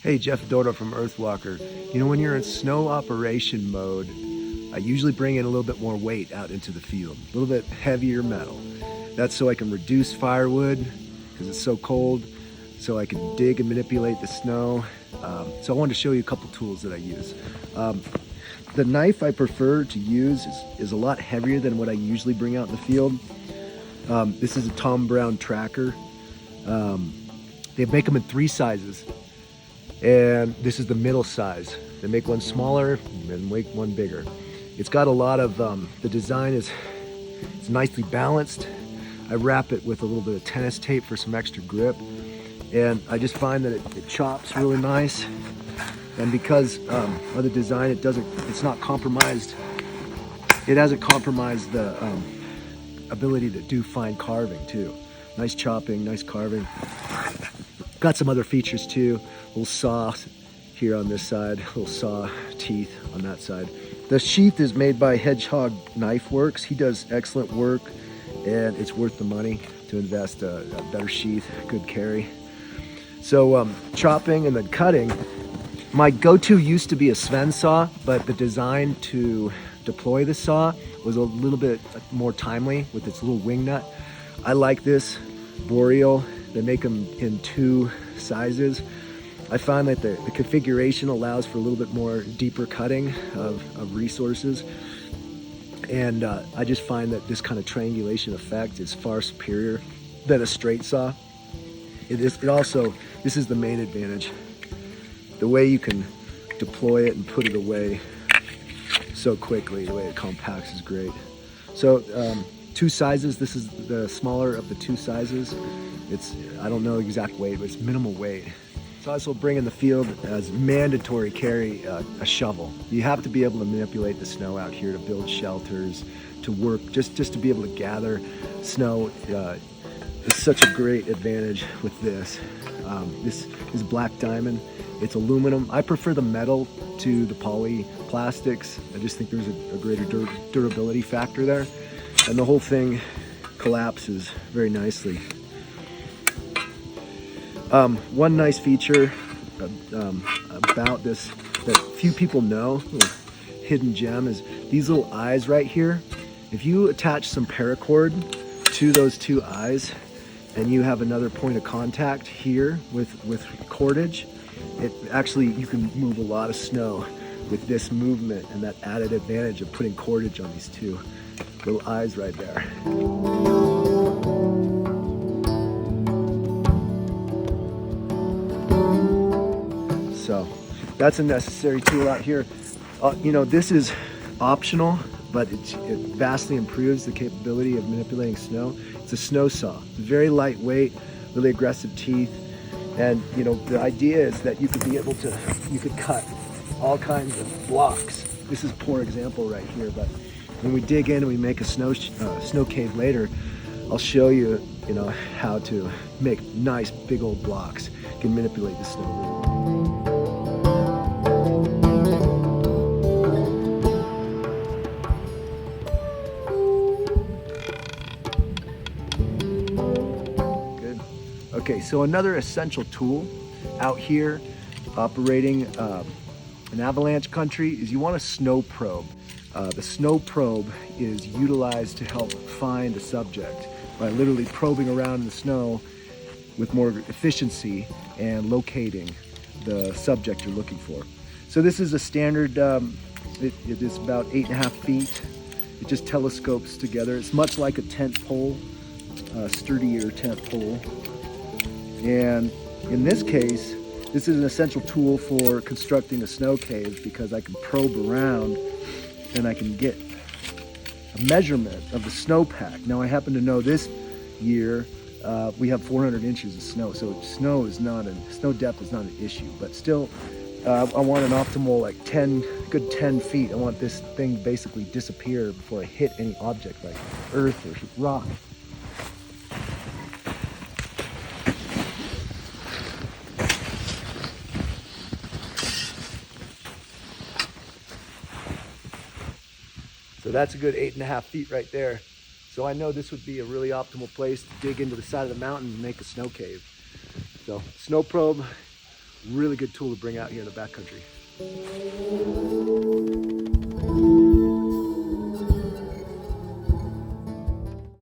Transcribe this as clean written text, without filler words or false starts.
Hey, Jeff Dodo from Earthwalker. You know, when you're in snow operation mode, I usually bring in a little bit more weight out into the field, a little bit heavier metal. That's so I can reduce firewood because it's so cold, so I can dig and manipulate the snow. So I wanted to show you a couple tools that I use. The knife I prefer to use is a lot heavier than what I usually bring out in the field. This is a Tom Brown Tracker. They make them in 3 sizes. And this is the middle size. They make one smaller and make one bigger. It's got a lot of, the design is it's nicely balanced. I wrap it with a little bit of tennis tape for some extra grip. And I just find that it chops really nice. And because of the design, it's not compromised. It hasn't compromised the ability to do fine carving too. Nice chopping, nice carving. Got some other features too. A little saw here on this side, little saw teeth on that side. The sheath is made by Hedgehog Knife Works. He does excellent work, and it's worth the money to invest a better sheath, good carry. So chopping and then cutting. My go-to used to be a Sven saw, but the design to deploy the saw was a little bit more timely with its little wing nut. I like this Boreal. They make them in 2 sizes. I find that the configuration allows for a little bit more deeper cutting of resources. And I just find that this kind of triangulation effect is far superior than a straight saw. This is the main advantage. The way you can deploy it and put it away so quickly, the way it compacts is great. So 2 sizes, this is the smaller of the 2 sizes. I don't know exact weight, but it's minimal weight. So I also bring in the field as mandatory carry a shovel. You have to be able to manipulate the snow out here to build shelters, to work, just to be able to gather snow. It's such a great advantage with this. This is Black Diamond. It's aluminum. I prefer the metal to the poly plastics. I just think there's a greater durability factor there. And the whole thing collapses very nicely. One nice feature about this that few people know, little hidden gem, is these little eyes right here. If you attach some paracord to those 2 eyes and you have another point of contact here with cordage, you can move a lot of snow with this movement and that added advantage of putting cordage on these 2 little eyes right there. So that's a necessary tool out here. You know, this is optional, but it vastly improves the capability of manipulating snow. It's a snow saw, very lightweight, really aggressive teeth. And you know, the idea is that you could cut all kinds of blocks. This is a poor example right here, but when we dig in and we make a snow cave later, I'll show you, how to make nice big old blocks. You can manipulate the snow. Good. Okay, so another essential tool out here operating in avalanche country is you want a snow probe. The snow probe is utilized to help find a subject by literally probing around in the snow with more efficiency and locating the subject you're looking for. So this is a standard, it is about 8.5 feet. It just telescopes together. It's much like a tent pole, sturdier tent pole. And in this case, this is an essential tool for constructing a snow cave because I can probe around and I can get a measurement of the snowpack. Now I happen to know this year we have 400 inches of snow, so snow depth is not an issue, but still I want an optimal good 10 feet. I want this thing to basically disappear before I hit any object like earth or rock. So that's a good 8.5 feet right there. So I know this would be a really optimal place to dig into the side of the mountain and make a snow cave. So snow probe, Really good tool to bring out here in the backcountry.